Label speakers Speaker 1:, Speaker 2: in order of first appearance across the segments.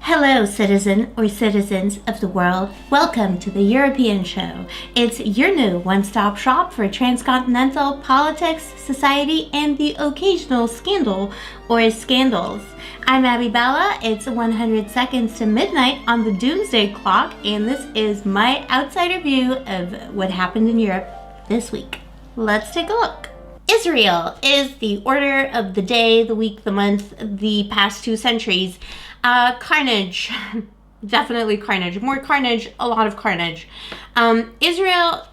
Speaker 1: Hello, citizen or citizens of the world. Welcome to the European Show. It's your new one-stop shop for transcontinental politics, society, and the occasional scandal or scandals. I'm Dykier-Bela. It's 100 seconds to midnight on the doomsday clock, and this is my outsider view of what happened in Europe this week. Let's take a look. Israel is the order of the day, the week, the month, the past 2 centuries. Carnage. Definitely carnage. More carnage, a lot of carnage. Israel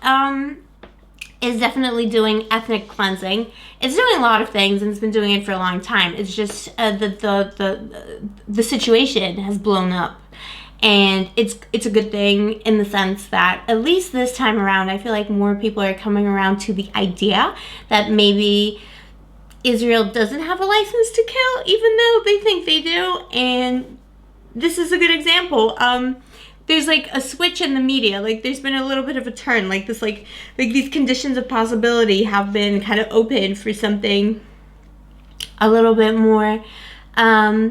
Speaker 1: is definitely doing ethnic cleansing. It's doing a lot of things, and it's been doing it for a long time. It's just the situation has blown up. And it's a good thing in the sense that, at least this time around, I feel like more people are coming around to the idea that maybe Israel doesn't have a license to kill, even though they think they do. And this is a good example. There's like a switch in the media. Like, there's been a little bit of a turn. Like these conditions of possibility have been kind of open for something a little bit more, a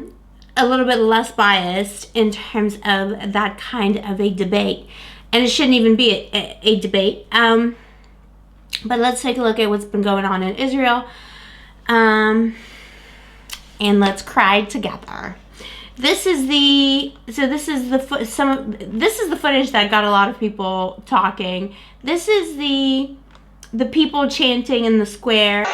Speaker 1: little bit less biased in terms of that kind of a debate. And it shouldn't even be a debate. But let's take a look at what's been going on in Israel. And let's cry together. This is the footage that got a lot of people talking. This is the people chanting in the square.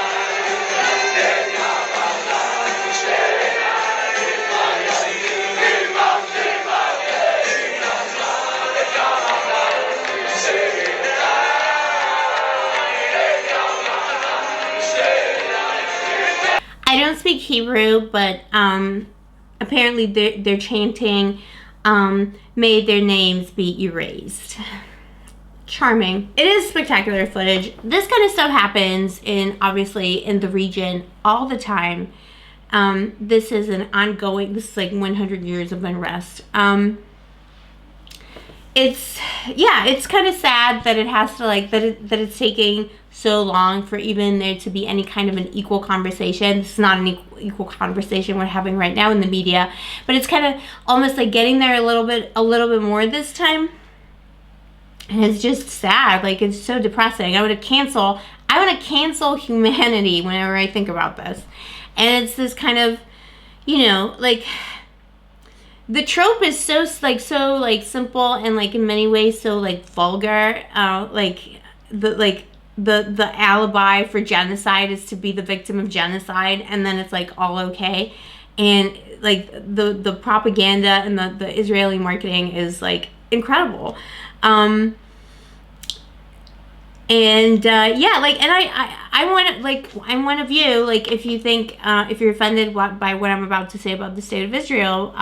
Speaker 1: I don't speak Hebrew, but apparently they're chanting, "May their names be erased." Charming. It is spectacular footage. This kind of stuff happens obviously in the region all the time. This is like 100 years of unrest. It's kind of sad that it has to that it's taking so long for even there to be any kind of an equal conversation. This is not an equal conversation we're having right now in the media, but it's kind of almost like getting there a little bit more this time. And it's just sad. Like, it's so depressing. I want to cancel humanity whenever I think about this. And it's this kind of, the trope is so simple and in many ways so vulgar. The alibi for genocide is to be the victim of genocide, and then it's all okay. And the propaganda and the Israeli marketing is incredible. I want to view, if you think, if you're offended by what I'm about to say about the state of Israel,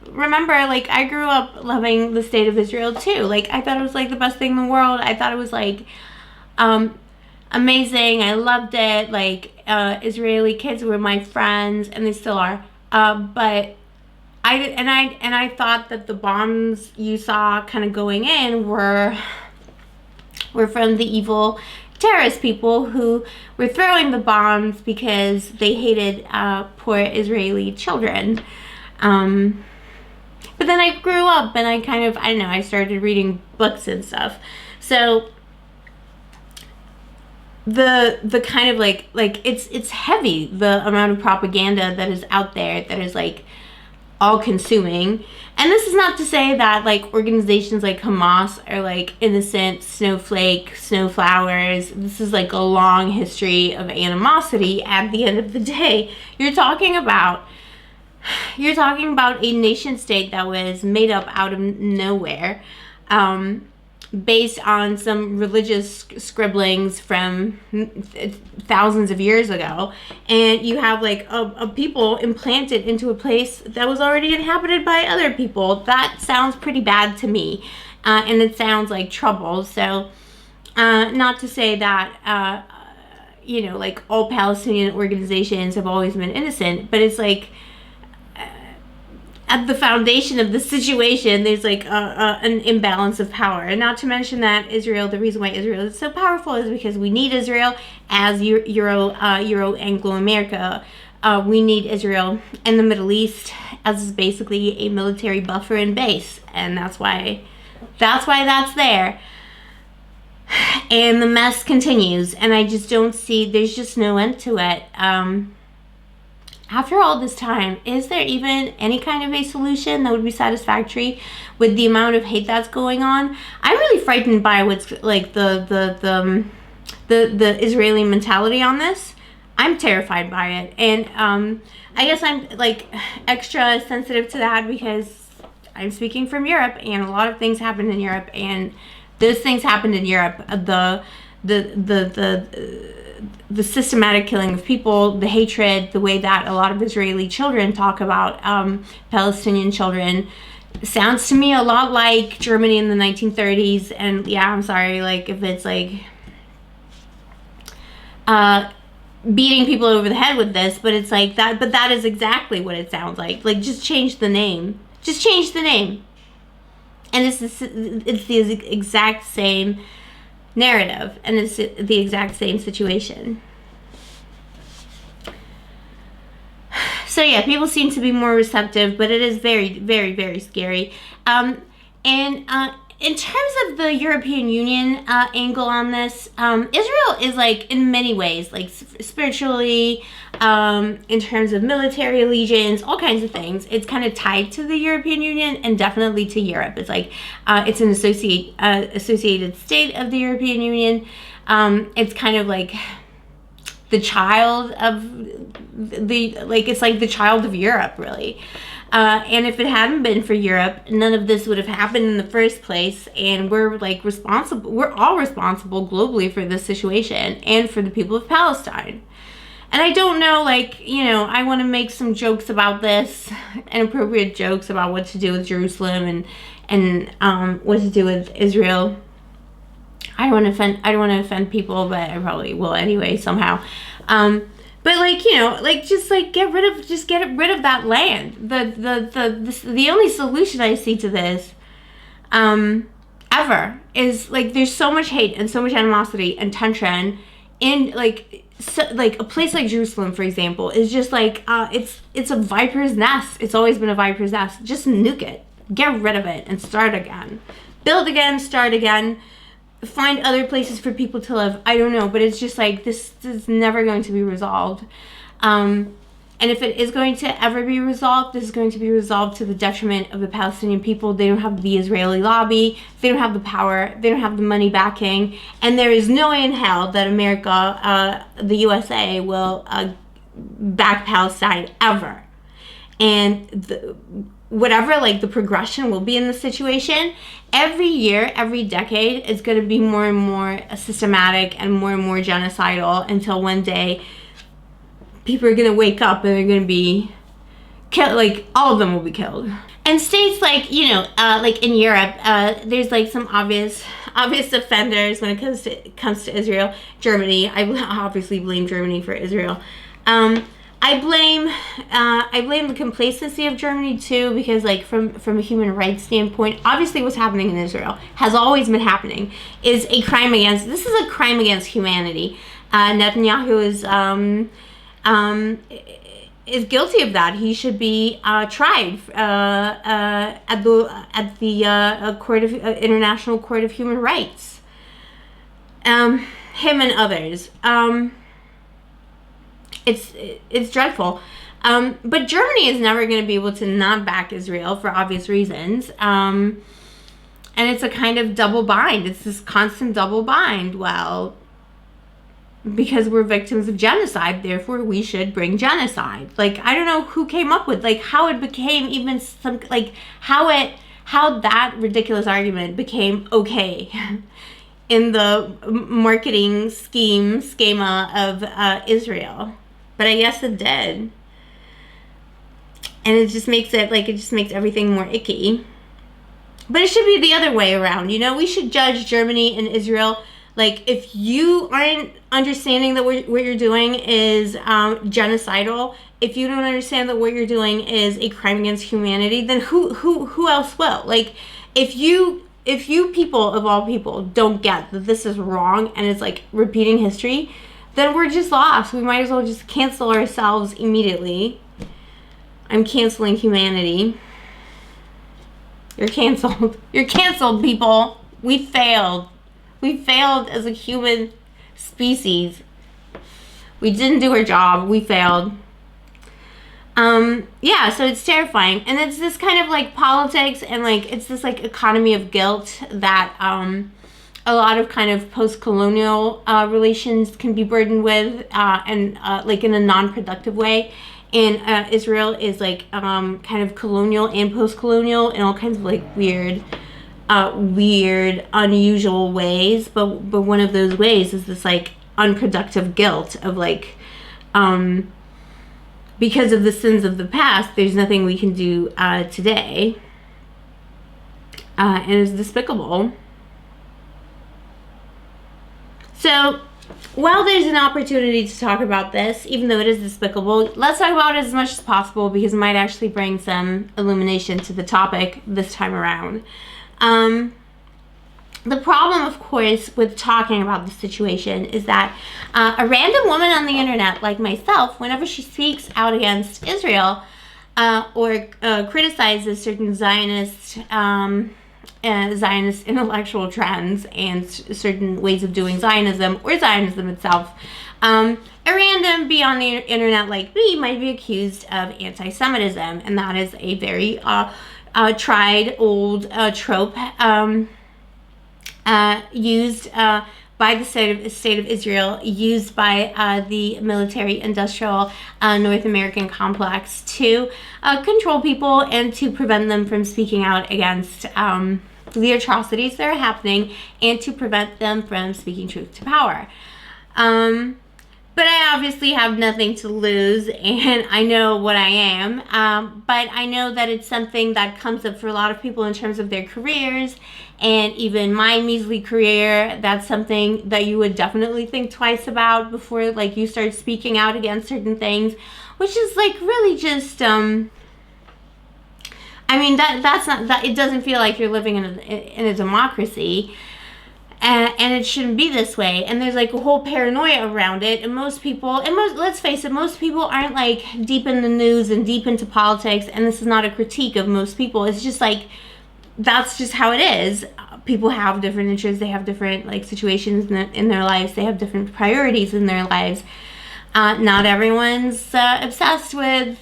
Speaker 1: remember, I grew up loving the state of Israel too. I thought it was the best thing in the world. I thought it was amazing. I loved it. Israeli kids were my friends, and they still are. But I thought that the bombs you saw kind of going in were from the evil terrorist people who were throwing the bombs because they hated poor Israeli children. But then I grew up, and I started reading books and stuff. So the kind of it's heavy, the amount of propaganda that is out there that is all consuming. And this is not to say that organizations like Hamas are innocent snowflowers. This is a long history of animosity. At the end of the day, you're talking about a nation state that was made up out of nowhere, based on some religious scribblings from thousands of years ago. And you have a people implanted into a place that was already inhabited by other people. That sounds pretty bad to me, and it sounds like trouble. So not to say that all Palestinian organizations have always been innocent, but it's at the foundation of the situation, there's an imbalance of power. And not to mention that Israel, the reason why Israel is so powerful is because we need Israel as Euro Anglo-America. We need Israel in the Middle East, as basically a military buffer and base, and that's why that's there. And the mess continues, and I just don't see, there's just no end to it. After all this time, is there even any kind of a solution that would be satisfactory with the amount of hate that's going on? I'm really frightened by what's like the Israeli mentality on this. I'm terrified by it, and I guess I'm like extra sensitive to that because I'm speaking from Europe, and a lot of things happened in Europe, and those things happened in Europe. The systematic killing of people, the hatred, the way that a lot of Israeli children talk about Palestinian children, sounds to me a lot like Germany in the 1930s. And yeah, I'm sorry, like if it's like beating people over the head with this, but it's like that. But that is exactly what it sounds like. Like, just change the name. Just change the name. And it's the exact same narrative, and it's the exact same situation. So yeah, people seem to be more receptive, but it is very, very, very scary. And in terms of the European Union angle on this, Israel is like in many ways, like spiritually, in terms of military allegiance, all kinds of things, it's kind of tied to the European Union and definitely to Europe. It's like it's an associated state of the European Union. It's kind of like the child of it's like the child of Europe, really. And if it hadn't been for Europe, none of this would have happened in the first place. And we're like responsible. We're all responsible globally for this situation and for the people of Palestine. And I don't know, like, you know, I want to make some jokes about this, inappropriate jokes about what to do with Jerusalem and what to do with Israel. I don't want to offend people, but I probably will anyway somehow. But like, you know, like just like get rid of that land. The only solution I see to this ever is like there's so much hate and so much animosity and tension in like a place like Jerusalem, for example, is just like it's a viper's nest. It's always been a viper's nest. Just nuke it, get rid of it, and start again, build again, start again. Find other places for people to live. I don't know, but it's just like this is never going to be resolved. And if it is going to ever be resolved, this is going to be resolved to the detriment of the Palestinian people. They don't have the Israeli lobby. They don't have the power. They don't have the money backing. And there is no way in hell that America, the USA, will back Palestine ever. And whatever like the progression will be in this situation, every year, every decade, it's going to be more and more systematic and more genocidal until one day people are going to wake up and they're going to be killed. Like all of them will be killed. And states like, you know, like in Europe, there's like some obvious offenders when it comes to Israel. Germany, I obviously blame Germany for Israel. I blame the complacency of Germany too, because like from a human rights standpoint, obviously what's happening in Israel has always been happening, is a crime against, this is a crime against humanity. Netanyahu is guilty of that. He should be tried at the court of International Court of Human Rights. Him and others. It's dreadful. But Germany is never going to be able to not back Israel for obvious reasons. And it's a kind of double bind. It's this constant double bind. Well, because we're victims of genocide, therefore we should bring genocide. Like, I don't know who came up with, like, how it became even some, like, how that ridiculous argument became okay in the marketing schema of Israel. But I guess it did. And it just makes everything more icky. But it should be the other way around, you know? We should judge Germany and Israel. Like, if you aren't understanding that what you're doing is genocidal, if you don't understand that what you're doing is a crime against humanity, then who else will? Like, if you people of all people don't get that this is wrong and it's like repeating history, then we're just lost. We might as well just cancel ourselves immediately. I'm canceling humanity. You're canceled. You're canceled, people. We failed. We failed as a human species. We didn't do our job. We failed. Yeah, so it's terrifying. And it's this kind of like politics and like it's this like economy of guilt that a lot of kind of post-colonial relations can be burdened with and like in a non-productive way. And Israel is like kind of colonial and post-colonial in all kinds of like weird, unusual ways. But one of those ways is this like unproductive guilt of like because of the sins of the past, there's nothing we can do today. And it's despicable. So, while there's an opportunity to talk about this, even though it is despicable, let's talk about it as much as possible because it might actually bring some illumination to the topic this time around. The problem, of course, with talking about the situation is that a random woman on the internet, like myself, whenever she speaks out against Israel or criticizes certain Zionist intellectual trends and certain ways of doing Zionism or Zionism itself, a random bee on the internet like me might be accused of anti-Semitism, and that is a very tried old trope used by the state of Israel, used by the military-industrial North American complex to control people and to prevent them from speaking out against the atrocities that are happening and to prevent them from speaking truth to power. But I obviously have nothing to lose, and I know what I am, but I know that it's something that comes up for a lot of people in terms of their careers, and even my measly career, that's something that you would definitely think twice about before like you start speaking out against certain things, which is like really just, I mean, that's not, that it doesn't feel like you're living in a democracy. And it shouldn't be this way. And there's like a whole paranoia around it. And most people, let's face it, most people aren't like deep in the news and deep into politics. And this is not a critique of most people. It's just like, that's just how it is. People have different interests. They have different like situations in their lives. They have different priorities in their lives. Not everyone's obsessed with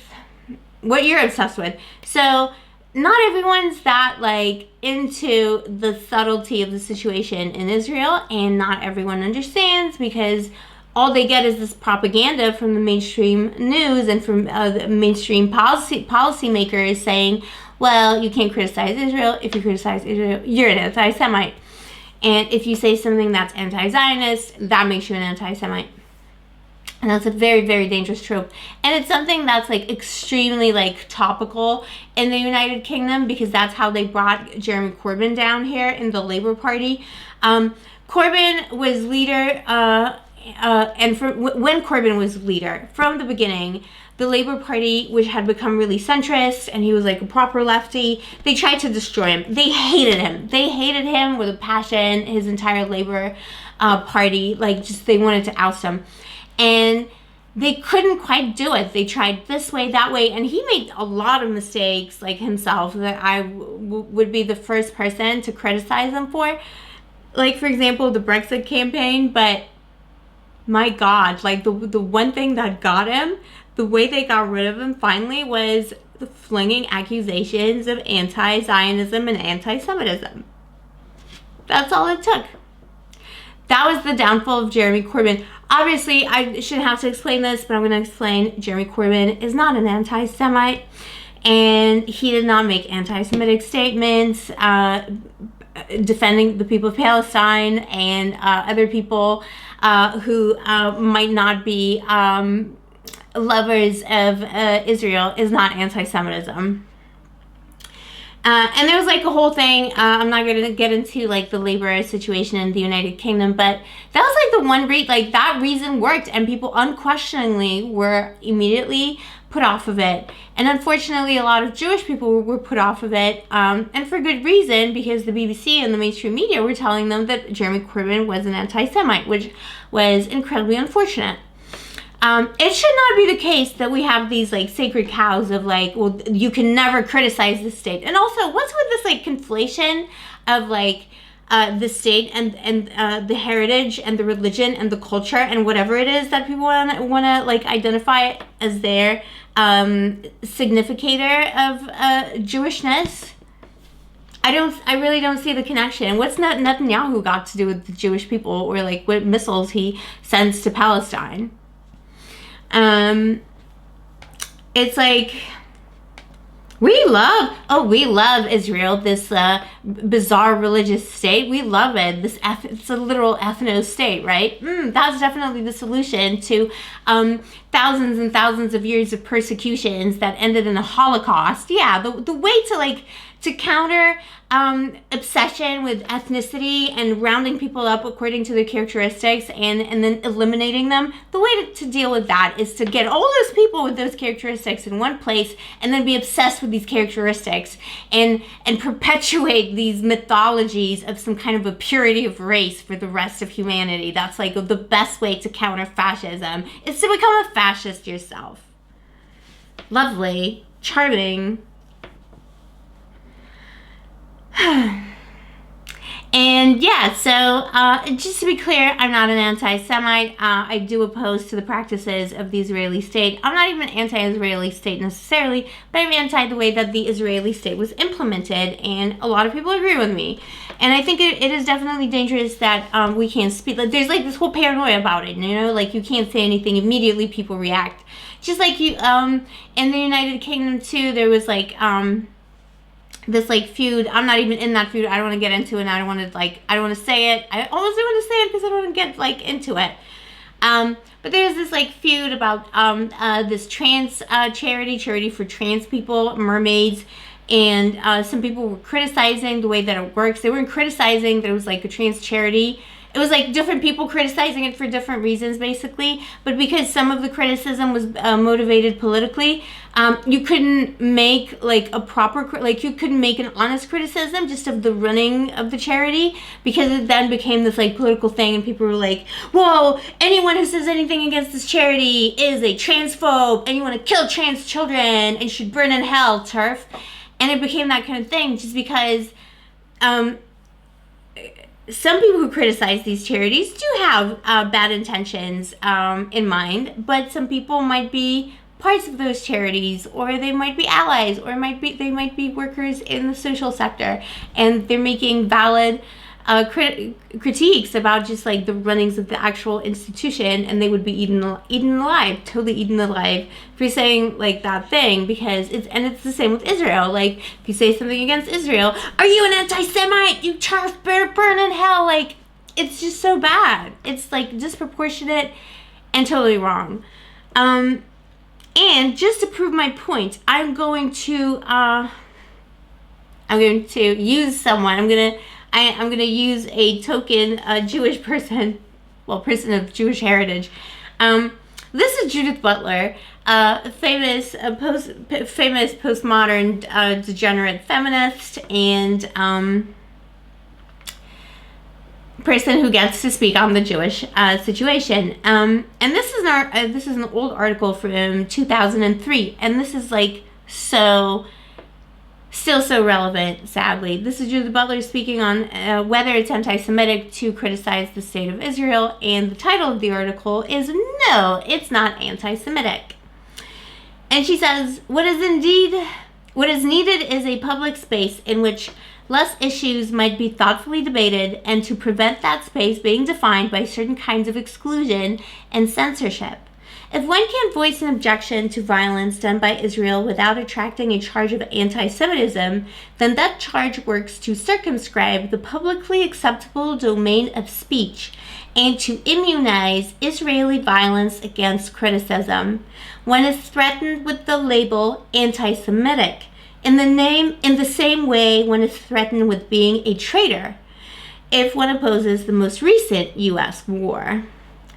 Speaker 1: what you're obsessed with. So not everyone's that like into the subtlety of the situation in Israel, and not everyone understands because all they get is this propaganda from the mainstream news and from the mainstream policymakers saying, well, you can't criticize Israel. If you criticize Israel, you're an anti-Semite. And if you say something that's anti-Zionist, that makes you an anti-Semite. And that's a very, very dangerous trope. And it's something that's like extremely like topical in the United Kingdom because that's how they brought Jeremy Corbyn down here in the Labour Party. Corbyn was leader, when Corbyn was leader, from the beginning, the Labour Party, which had become really centrist, and he was like a proper lefty, they tried to destroy him. They hated him. They hated him with a passion, his entire Labour Party, like just they wanted to oust him. And they couldn't quite do it. They tried this way, that way, and he made a lot of mistakes, like himself, that I would be the first person to criticize him for. Like, for example, the Brexit campaign, but my God, like the one thing that got him, the way they got rid of him finally was the flinging accusations of anti-Zionism and anti-Semitism. That's all it took. That was the downfall of Jeremy Corbyn. Obviously, I shouldn't have to explain this, but I'm going to explain. Jeremy Corbyn is not an anti-Semite, and he did not make anti-Semitic statements defending the people of Palestine and other people who might not be lovers of Israel is not anti-Semitism. And there was like a whole thing, I'm not going to get into like the labor situation in the United Kingdom, but that was like the one like that reason worked, and people unquestioningly were immediately put off of it. And unfortunately, a lot of Jewish people were put off of it, and for good reason, because the BBC and the mainstream media were telling them that Jeremy Corbyn was an anti-Semite, which was incredibly unfortunate. It should not be the case that we have these like sacred cows of like, well, you can never criticize the state. And also, what's with this like conflation of like the state and the heritage and the religion and the culture and whatever it is that people want to like identify as their significator of Jewishness? I really don't see the connection. What's Netanyahu got to do with the Jewish people, or like what missiles he sends to Palestine? It's like we love Israel, this bizarre religious state. We love it. It's a literal ethno state, right? That's definitely the solution to thousands and thousands of years of persecutions that ended in a Holocaust. Yeah, the way to counter obsession with ethnicity and rounding people up according to their characteristics and then eliminating them, the way to deal with that is to get all those people with those characteristics in one place and then be obsessed with these characteristics and perpetuate these mythologies of some kind of a purity of race for the rest of humanity. That's like the best way to counter fascism, is to become a fascist yourself. Lovely, charming. And yeah, so just to be clear, I'm not an anti-Semite. I do oppose to the practices of the Israeli state. I'm not even anti-Israeli state necessarily, but I'm anti the way that the Israeli state was implemented, and a lot of people agree with me. And I think it is definitely dangerous that we can't speak. Like, there's like this whole paranoia about it, you know, like you can't say anything, immediately people react. Just like you, in the United Kingdom too, there was like, this like feud. I'm not even in that feud. I don't want to get into it. And I don't want to say it. I almost don't want to say it because I don't want to get like into it. But there's this like feud about this trans charity for trans people, mermaids, and some people were criticizing the way that it works. They weren't criticizing that it was like a trans charity. It was like different people criticizing it for different reasons, basically. But because some of the criticism was motivated politically, you couldn't make like a proper, like you couldn't make an honest criticism just of the running of the charity, because it then became this like political thing, and people were like, whoa, anyone who says anything against this charity is a transphobe, and you want to kill trans children and should burn in hell, turf. And it became that kind of thing just because some people who criticize these charities do have bad intentions in mind, but some people might be parts of those charities, or they might be allies, or they might be workers in the social sector, and they're making valid critiques about just like the runnings of the actual institution, and they would be totally eaten alive for saying like that thing, because it's the same with Israel. Like if you say something against Israel, are you an anti-Semite? You Charles better burn in hell. Like it's just so bad. It's like disproportionate and totally wrong. And just to prove my point, I'm going to use someone. I'm gonna use a token Jewish person, person of Jewish heritage. This is Judith Butler, famous postmodern degenerate feminist and person who gets to speak on the Jewish situation. And this is an old article from 2003, and this is like still so relevant, sadly. This is Judith Butler speaking on whether it's anti-Semitic to criticize the state of Israel, and the title of the article is "No, it's not anti-Semitic." And she says, what is needed is a public space in which less issues might be thoughtfully debated, and to prevent that space being defined by certain kinds of exclusion and censorship. If one can't voice an objection to violence done by Israel without attracting a charge of anti-Semitism, then that charge works to circumscribe the publicly acceptable domain of speech and to immunize Israeli violence against criticism. One is threatened with the label anti-Semitic. In the same way, one is threatened with being a traitor if one opposes the most recent U.S. war.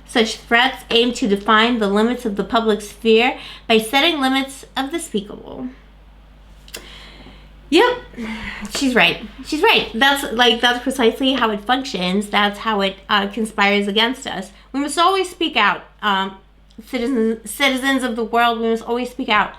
Speaker 1: Such threats aim to define the limits of the public sphere by setting limits of the speakable. Yep, she's right. That's precisely how it functions. That's how it conspires against us. We must always speak out. citizens of the world, we must always speak out.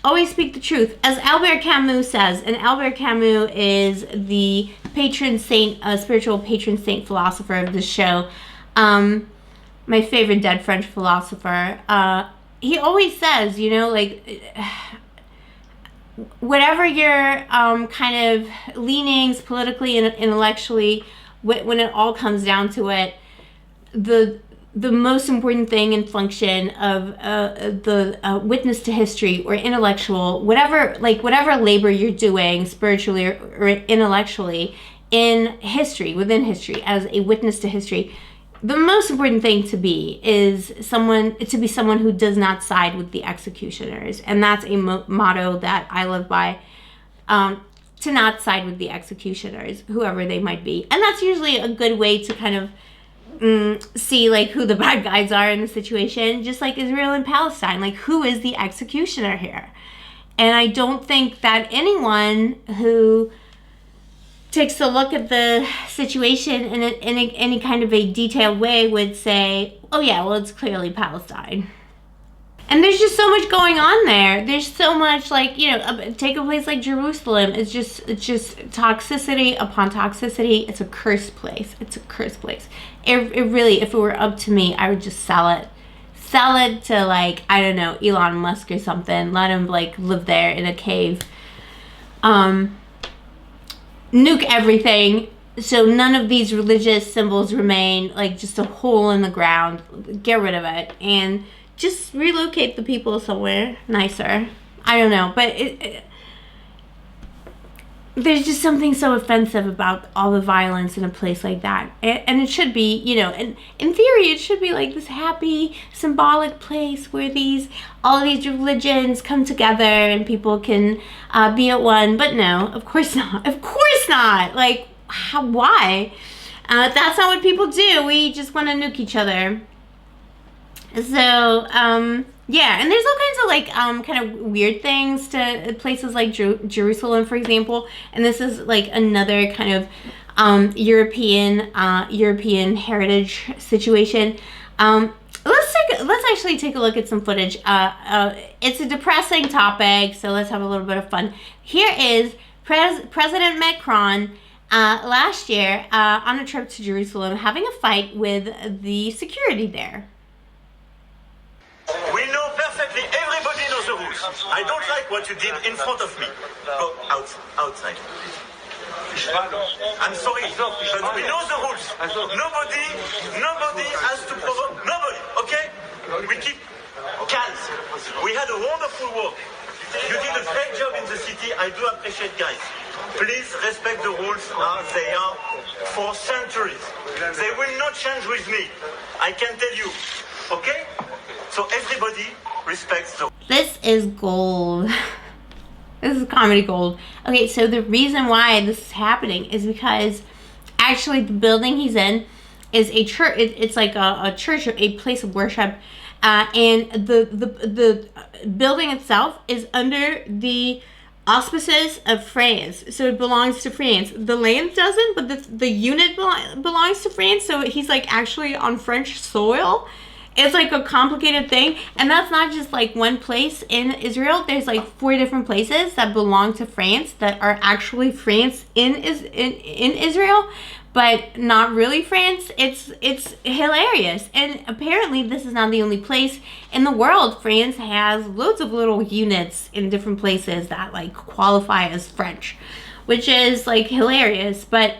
Speaker 1: Always speak the truth. As Albert Camus says, and Albert Camus is the patron saint, spiritual patron saint philosopher of the show. My favorite dead French philosopher. He always says, you know, like, whatever your kind of leanings politically and intellectually, when it all comes down to it, the most important thing and function of the witness to history or intellectual, whatever labor you're doing spiritually or intellectually in history, within history, as a witness to history, the most important thing to be is someone who does not side with the executioners. And that's a motto that I live by, to not side with the executioners, whoever they might be. And that's usually a good way to kind of see like who the bad guys are in the situation, just like Israel and Palestine. Like, who is the executioner here? And I don't think that anyone who takes a look at the situation in any kind of a detailed way would say, oh yeah, well, it's clearly Palestine. And there's just so much going on there. There's so much, like, you know, take a place like Jerusalem. It's just toxicity upon toxicity. It's a cursed place. It's a cursed place. It really, if it were up to me, I would just sell it. Sell it to, like, I don't know, Elon Musk or something. Let him, like, live there in a cave. Nuke everything so none of these religious symbols remain, like just a hole in the ground. Get rid of it and just relocate the people somewhere nicer. I don't know, but there's just something so offensive about all the violence in a place like that. And it should be, you know, and in theory, it should be like this happy, symbolic place where all these religions come together and people can be at one. But no, of course not. Of course not. Like, why? That's not what people do. We just want to nuke each other. So, yeah, and there's all kinds of like kind of weird things to places like Jerusalem, for example. And this is like another kind of European heritage situation. Let's actually take a look at some footage. It's a depressing topic, so let's have a little bit of fun. Here is President Macron last year on a trip to Jerusalem, having a fight with the security there.
Speaker 2: We know perfectly, everybody knows the rules. I don't like what you did in front of me. Go outside, please. I'm sorry, but we know the rules. Nobody has to provoke, nobody, okay? We keep calm. We had a wonderful work. You did a great job in the city, I do appreciate, guys. Please respect the rules as they are for centuries. They will not change with me, I can tell you, okay? So everybody respects the...
Speaker 1: This is gold. This is comedy gold. Okay, so the reason why this is happening is because actually the building he's in is a church. It's like a church, a place of worship. And the building itself is under the auspices of France. So it belongs to France. The land doesn't, but the unit belongs to France. So he's like actually on French soil. It's like a complicated thing, and that's not just like one place in Israel. There's like 4 different places that belong to France that are actually France in Israel, but not really France. It's hilarious, and apparently this is not the only place in the world. France has loads of little units in different places that like qualify as French, which is like hilarious, but.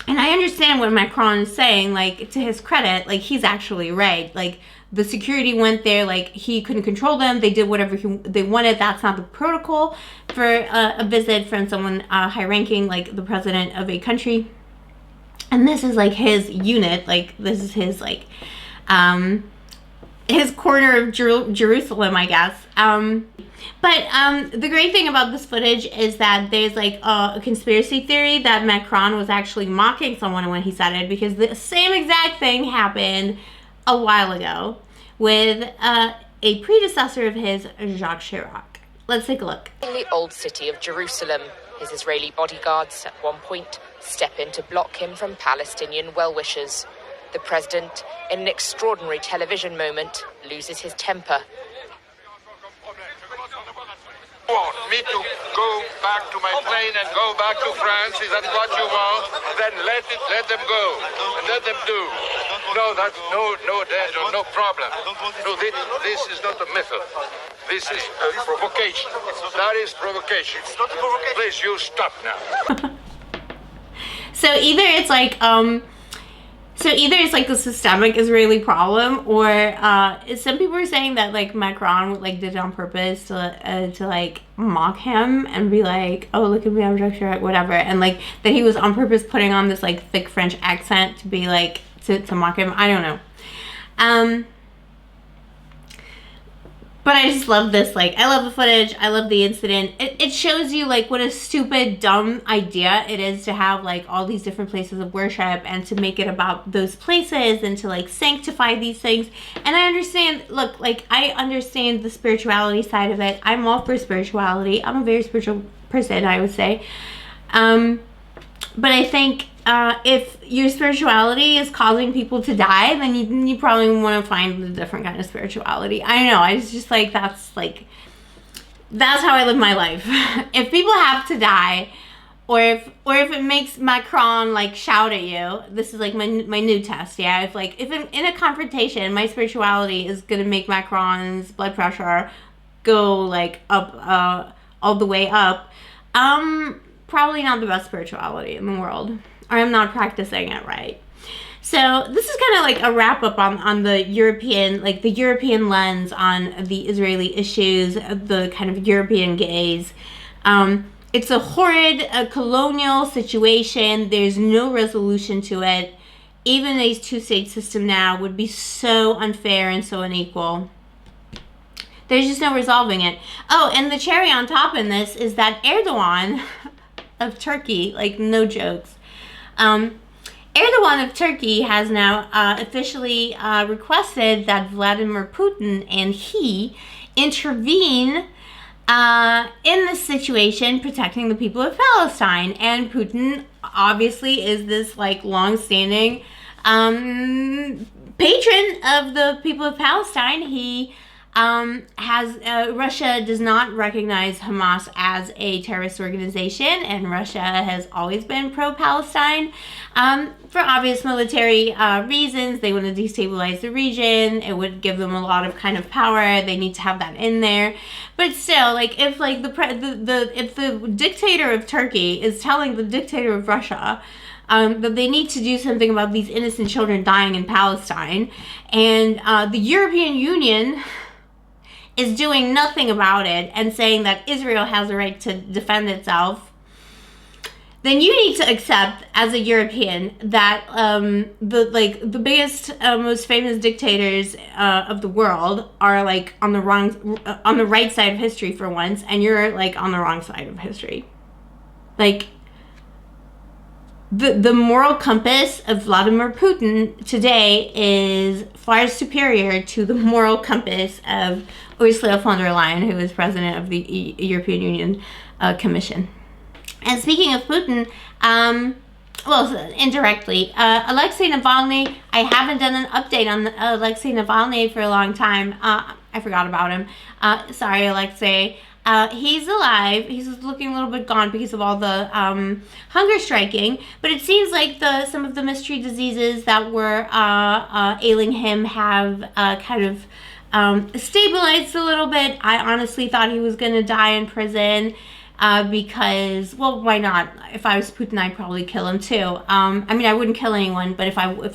Speaker 1: And I understand what Macron is saying, like, to his credit, like, he's actually right. Like, the security went there, like, he couldn't control them. They did whatever they wanted. That's not the protocol for a visit from someone high-ranking, like, the president of a country. And this is, like, his unit. Like, this is his, like, his corner of Jerusalem, I guess. But the great thing about this footage is that there's like a conspiracy theory that Macron was actually mocking someone when he said it, because the same exact thing happened a while ago with a predecessor of his, Jacques Chirac. Let's take a look.
Speaker 3: In the old city of Jerusalem, his Israeli bodyguards at one point step in to block him from Palestinian well-wishers. The president, in an extraordinary television moment, loses his temper.
Speaker 4: Want me to go back to my plane and go back to France? Is that what you want? Then let them go and let them do. No, that's no danger, no problem. No, this is not a method. This is a provocation. That is provocation. Please, you stop now.
Speaker 1: So either it's like the systemic Israeli problem, or some people are saying that like Macron like did it on purpose to like mock him and be like, oh, look at me, I'm Dutch, whatever, and like that he was on purpose putting on this like thick French accent to be like to mock him. I don't know. But I just love this. Like, I love the footage. I love the incident. It shows you, like, what a stupid, dumb idea it is to have, like, all these different places of worship and to make it about those places and to, like, sanctify these things. And I understand, look, like, I understand the spirituality side of it. I'm all for spirituality. I'm a very spiritual person, I would say. But I think if your spirituality is causing people to die, then you probably want to find a different kind of spirituality. I don't know. I was just like, that's how I live my life. If people have to die, or if it makes Macron like shout at you, this is like my new test. Yeah, if in a confrontation, my spirituality is gonna make Macron's blood pressure go like up, all the way up. Probably not the best spirituality in the world, or I'm not practicing it right. So this is kind of like a wrap up on the European lens on the Israeli issues, the kind of European gaze. It's a horrid colonial situation. There's no resolution to it. Even a two-state system now would be so unfair and so unequal. There's just no resolving it. Oh, and the cherry on top in this is that Erdogan of Turkey, like no jokes, Erdogan of Turkey has now officially requested that Vladimir Putin and he intervene in this situation, protecting the people of Palestine. And Putin obviously is this like long-standing patron of the people of Palestine. He Russia does not recognize Hamas as a terrorist organization, and Russia has always been pro-Palestine for obvious military reasons. They want to destabilize the region. It would give them a lot of kind of power. They need to have that in there. But still, like if like if the dictator of Turkey is telling the dictator of Russia that they need to do something about these innocent children dying in Palestine, and the European Union is doing nothing about it and saying that Israel has a right to defend itself, then you need to accept as a European that the biggest, most famous dictators of the world are like on the right side of history for once, and you're like on the wrong side of history. Like the moral compass of Vladimir Putin today is far superior to the moral compass of Ursula von der Leyen, who is president of the European Union Commission. And speaking of Putin, well, indirectly, Alexei Navalny, I haven't done an update on Alexei Navalny for a long time. I forgot about him. Sorry, Alexei. He's alive. He's looking a little bit gone because of all the hunger striking. But it seems like some of the mystery diseases that were ailing him have kind of stabilized a little bit. I honestly thought he was going to die in prison because, well, why not? If I was Putin, I'd probably kill him too. I mean, I wouldn't kill anyone, but if I was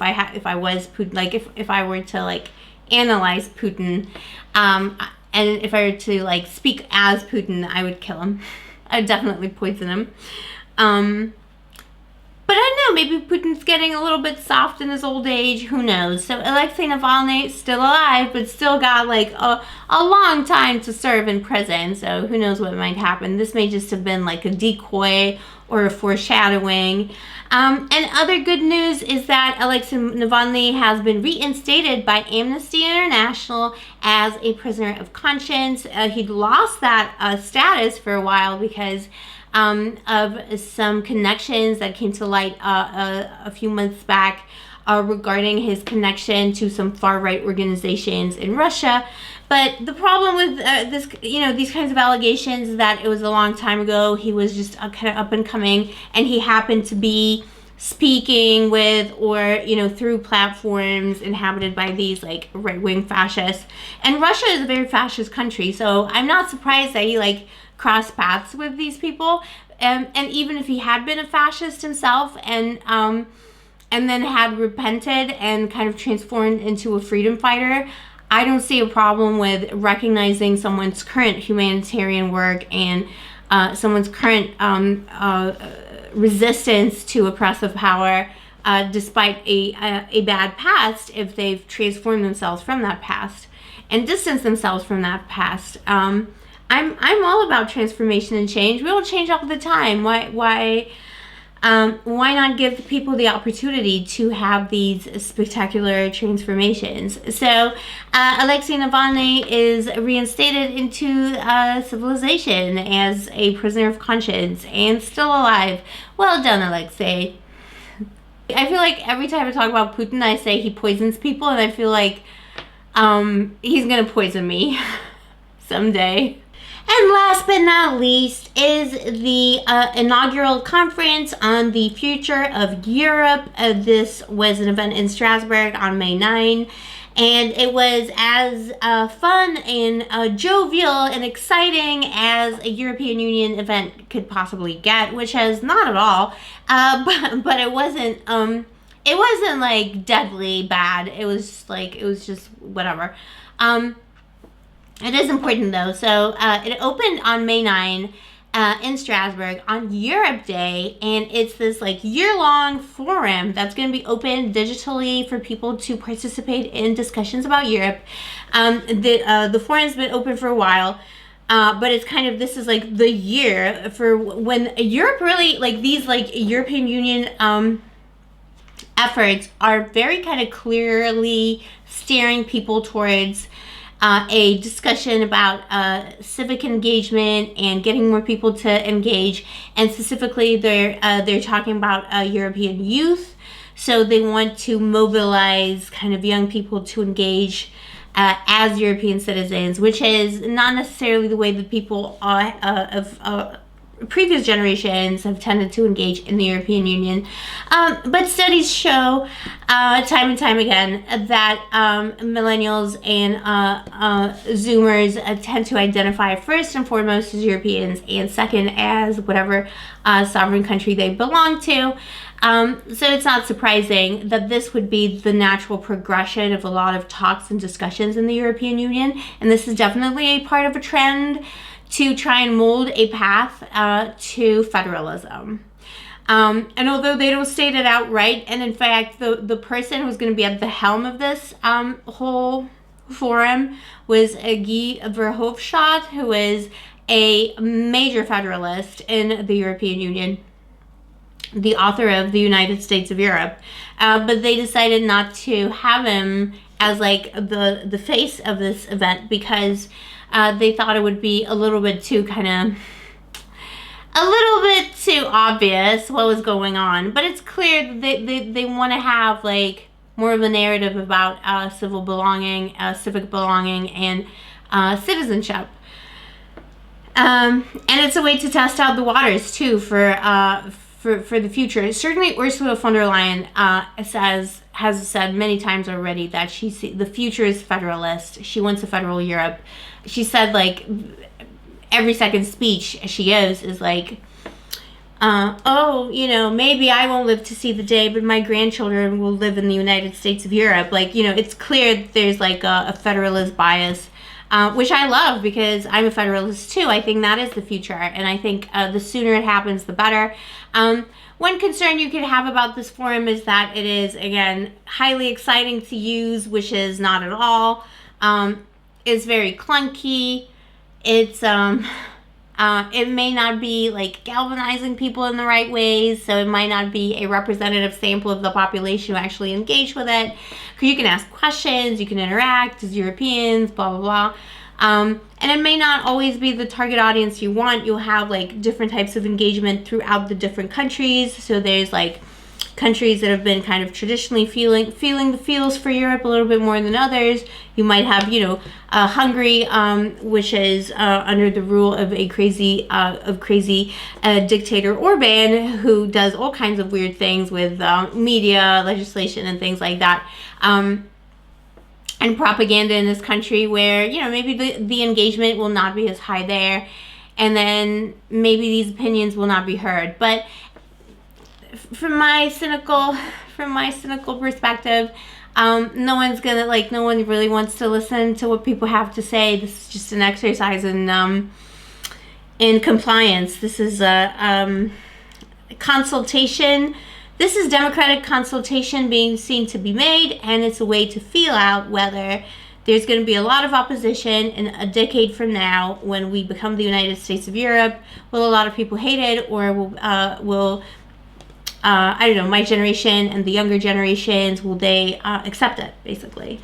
Speaker 1: Putin, like if I were to like analyze Putin, and if I were to like speak as Putin, I would kill him. I'd definitely poison him. But I don't know, maybe Putin's getting a little bit soft in his old age. Who knows? So Alexei Navalny is still alive, but still got like a long time to serve in prison. So who knows what might happen. This may just have been like a decoy or a foreshadowing. And other good news is that Alexei Navalny has been reinstated by Amnesty International as a prisoner of conscience. He'd lost that status for a while because of some connections that came to light a few months back regarding his connection to some far-right organizations in Russia. But the problem with this, these kinds of allegations is that it was a long time ago. He was just kind of up and coming, and he happened to be speaking with or through platforms inhabited by these like right-wing fascists. And Russia is a very fascist country, so I'm not surprised that he like crossed paths with these people. And even if he had been a fascist himself and then had repented and kind of transformed into a freedom fighter, I don't see a problem with recognizing someone's current humanitarian work and someone's current resistance to oppressive power, despite a bad past, if they've transformed themselves from that past and distanced themselves from that past. I'm all about transformation and change. We all change all the time. Why not give people the opportunity to have these spectacular transformations? So Alexei Navalny is reinstated into civilization as a prisoner of conscience and still alive. Well done, Alexei. I feel like every time I talk about Putin, I say he poisons people, and I feel like he's gonna poison me someday. And last but not least is the inaugural conference on the future of Europe. This was an event in Strasbourg on May 9, and it was as fun and jovial and exciting as a European Union event could possibly get, which is not at all. But it wasn't. It wasn't like deadly bad. It was just whatever. It is important though. So it opened on May 9 in Strasbourg on Europe Day, and it's this like year-long forum that's going to be open digitally for people to participate in discussions about Europe. The forum's been open for a while, but it's kind of, this is like the year for when Europe really, like these like European Union efforts are very kind of clearly steering people towards a discussion about civic engagement and getting more people to engage, and specifically they're talking about European youth. So they want to mobilize kind of young people to engage as European citizens, which is not necessarily the way that people of previous generations have tended to engage in the European Union. But studies show time and time again that millennials and Zoomers tend to identify first and foremost as Europeans, and second as whatever sovereign country they belong to. So it's not surprising that this would be the natural progression of a lot of talks and discussions in the European Union, and this is definitely a part of a trend to try and mold a path to federalism. And although they don't state it outright, and in fact the person who's going to be at the helm of this whole forum was Guy Verhofstadt, who is a major federalist in the European Union, the author of the United States of Europe. But they decided not to have him as like the face of this event because they thought it would be a little bit too obvious what was going on. But it's clear that they want to have like more of a narrative about civic belonging, and citizenship. And it's a way to test out the waters too for the future. Certainly, Ursula von der Leyen has said many times already that the future is federalist. She wants a federal Europe. She said like every second speech she gives is like, maybe I won't live to see the day, but my grandchildren will live in the United States of Europe. Like, it's clear that there's like a federalist bias, which I love because I'm a federalist too. I think that is the future, and I think the sooner it happens, the better. One concern you could have about this forum is that it is, again, highly exciting to use, which is not at all. It's very clunky. It's it may not be like galvanizing people in the right ways, so it might not be a representative sample of the population who actually engage with it. Because you can ask questions, you can interact as Europeans, blah blah blah. And it may not always be the target audience you want. You'll have like different types of engagement throughout the different countries. So there's like countries that have been kind of traditionally feeling the feels for Europe a little bit more than others. You might have, Hungary, which is under the rule of a crazy dictator Orban, who does all kinds of weird things with media, legislation, and things like that. And propaganda in this country where, maybe the engagement will not be as high there, and then maybe these opinions will not be heard. But from my cynical perspective, no one's gonna, no one really wants to listen to what people have to say. This is just an exercise in compliance. This is a consultation. This is democratic consultation being seen to be made, and it's a way to feel out whether there's going to be a lot of opposition in a decade from now when we become the United States of Europe. Will a lot of people hate it, or will I don't know, my generation and the younger generations, will they accept it, basically?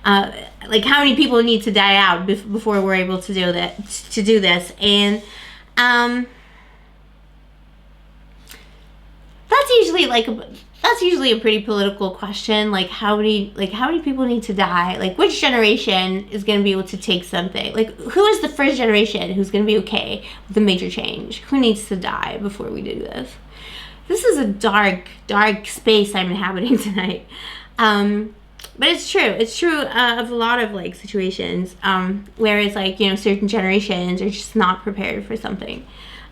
Speaker 1: How many people need to die out before we're able to do that, to do this? And that's usually a pretty political question. How many people need to die? Which generation is going to be able to take something? Who is the first generation who's going to be okay with a major change? Who needs to die before we do this? This is a dark space I'm inhabiting tonight. But it's true. It's true of a lot of situations where it's certain generations are just not prepared for something.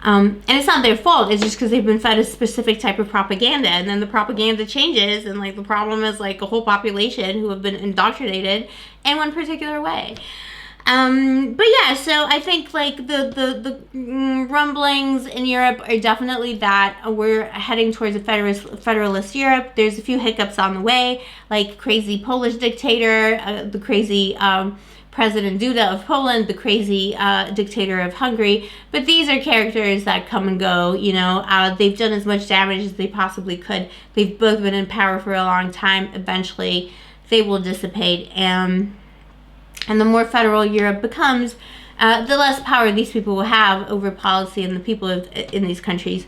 Speaker 1: And it's not their fault. It's just because they've been fed a specific type of propaganda, and then the propaganda changes, and the problem is a whole population who have been indoctrinated in one particular way. But yeah, so I think the rumblings in Europe are definitely that we're heading towards a federalist Europe. There's a few hiccups on the way, crazy Polish dictator, the crazy President Duda of Poland, the crazy dictator of Hungary. But these are characters that come and go. They've done as much damage as they possibly could. They've both been in power for a long time. Eventually, they will dissipate. And the more federal Europe becomes, the less power these people will have over policy and the people in these countries.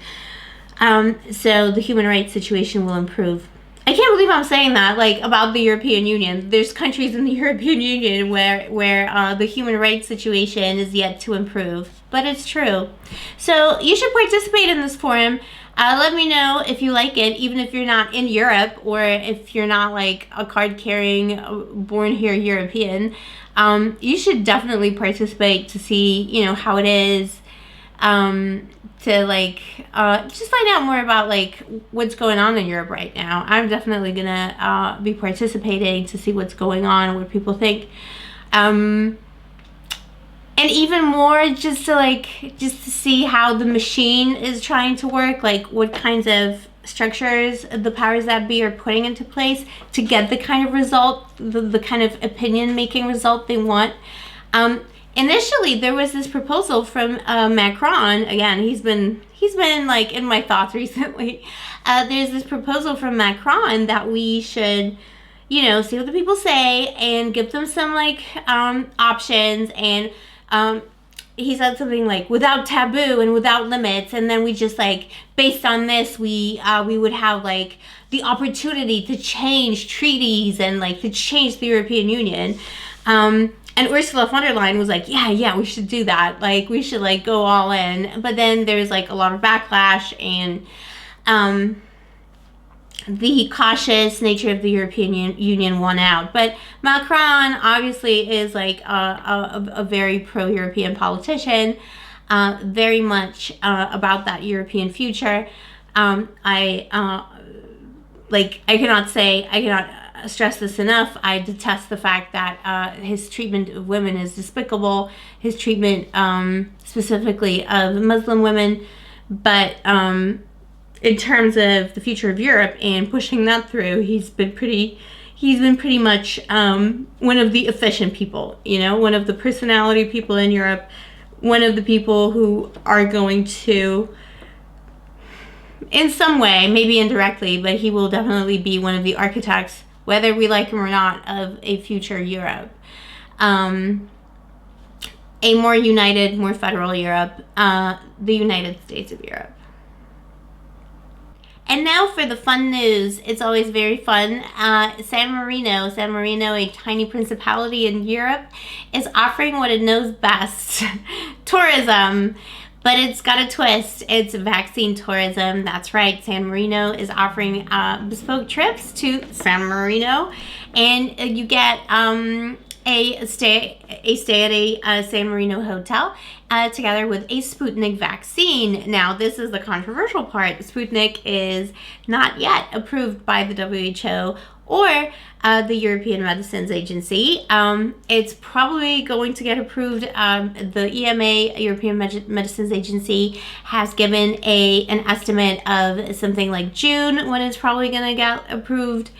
Speaker 1: So the human rights situation will improve. I can't believe I'm saying that, about the European Union. There's countries in the European Union where the human rights situation is yet to improve. But it's true. So you should participate in this forum. Let me know if you like it, even if you're not in Europe, or if you're not a card-carrying, born-here European. You should definitely participate to see, how it is, to just find out more about what's going on in Europe right now. I'm definitely gonna be participating to see what's going on, what people think, and even more just to see how the machine is trying to work, what kinds of structures the powers that be are putting into place to get the kind of result, the kind of opinion making result they want. Initially, there was this proposal from Macron. Again, he's been in my thoughts recently. There's this proposal from Macron that we should, see what the people say and give them some options. And he said something without taboo and without limits, and then we just based on this we would have the opportunity to change treaties and to change the European Union. And Ursula von der Leyen was yeah, we should do that. We should go all in. But then there's a lot of backlash, and the cautious nature of the European Union won out. But Macron obviously is a very pro-European politician, very much about that European future. I cannot stress this enough. I detest the fact that his treatment of women is despicable. His treatment specifically of Muslim women, but in terms of the future of Europe and pushing that through, he's been pretty much one of the efficient people, one of the personality people in Europe, one of the people who are going to, in some way, maybe indirectly, but he will definitely be one of the architects, whether we like him or not, of a future Europe. A more united, more federal Europe, the United States of Europe. And now for the fun news. It's always very fun. San Marino, a tiny principality in Europe, is offering what it knows best, tourism. But it's got a twist. It's vaccine tourism. That's right. San Marino is offering bespoke trips to San Marino, and you get a stay at a San Marino hotel together with a Sputnik vaccine. Now, this is the controversial part. Sputnik is not yet approved by the WHO or the European Medicines Agency. It's probably going to get approved. The EMA, European Medicines Agency, has given an estimate of something like June when it's probably going to get approved.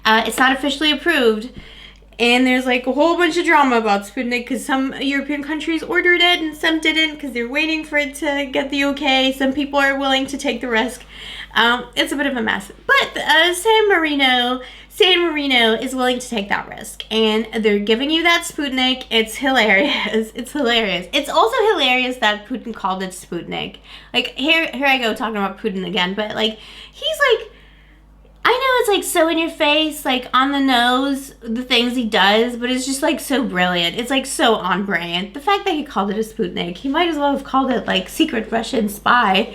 Speaker 1: It's not officially approved. And there's like a whole bunch of drama about Sputnik because some European countries ordered it and some didn't because they're waiting for it to get the okay. Some people are willing to take the risk. It's a bit of a mess. But San Marino is willing to take that risk. And they're giving you that Sputnik. It's hilarious. It's hilarious. It's also hilarious that Putin called it Sputnik. Like, here I go talking about Putin again. But, like, he's like, I know it's like so in your face, like on the nose, the things he does, but it's just like so brilliant. It's like so on brand. The fact that he called it a Sputnik, he might as well have called it like secret Russian spy.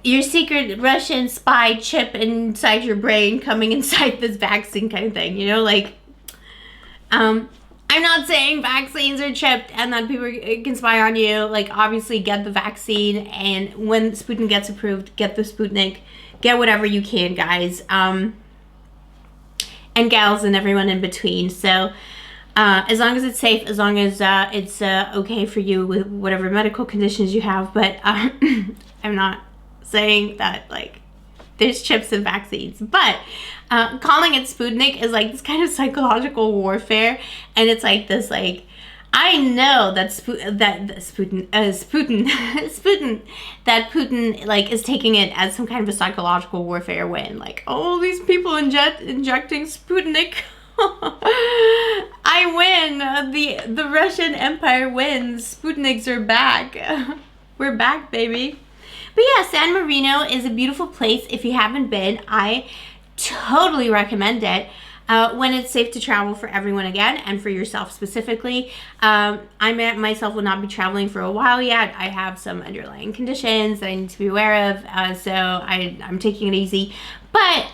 Speaker 1: Your secret Russian spy chip inside your brain coming inside this vaccine kind of thing, you know, like, I'm not saying vaccines are chipped and that people can spy on you. Like, obviously get the vaccine, and when Sputnik gets approved, get the Sputnik. Get whatever you can, guys, and gals and everyone in between. So as long as it's safe, as long as it's okay for you with whatever medical conditions you have. But I'm not saying that, like, there's chips in vaccines. But calling it Sputnik is like this kind of psychological warfare. And it's like this, like, I know that Putin like is taking it as some kind of a psychological warfare win. Like, oh, these people injecting Sputnik. I win. The Russian Empire wins. Sputniks are back. We're back, baby. But yeah, San Marino is a beautiful place. If you haven't been, I totally recommend it. When it's safe to travel for everyone again, and for yourself specifically. I myself will not be traveling for a while yet. I have some underlying conditions that I need to be aware of, so I'm taking it easy. But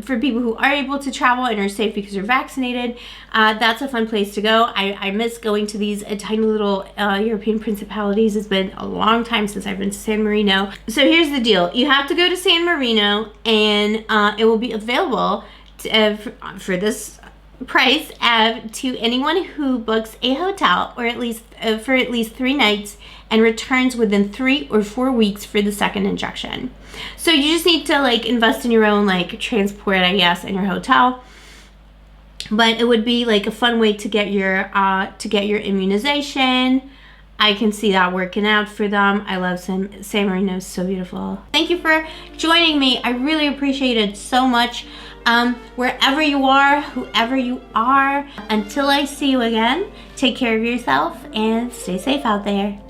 Speaker 1: for people who are able to travel and are safe because they're vaccinated, that's a fun place to go. I miss going to these tiny little European principalities. It's been a long time since I've been to San Marino. So here's the deal. You have to go to San Marino, and it will be available for this price to anyone who books a hotel or at least for at least 3 nights and returns within 3 or 4 weeks for the second injection. So you just need to like invest in your own like transport, I guess, in your hotel. But it would be like a fun way to get your immunization. I can see that working out for them. I love San Marino. It's so beautiful. Thank you for joining me. I really appreciate it so much. Wherever you are, whoever you are, until I see you again, take care of yourself and stay safe out there.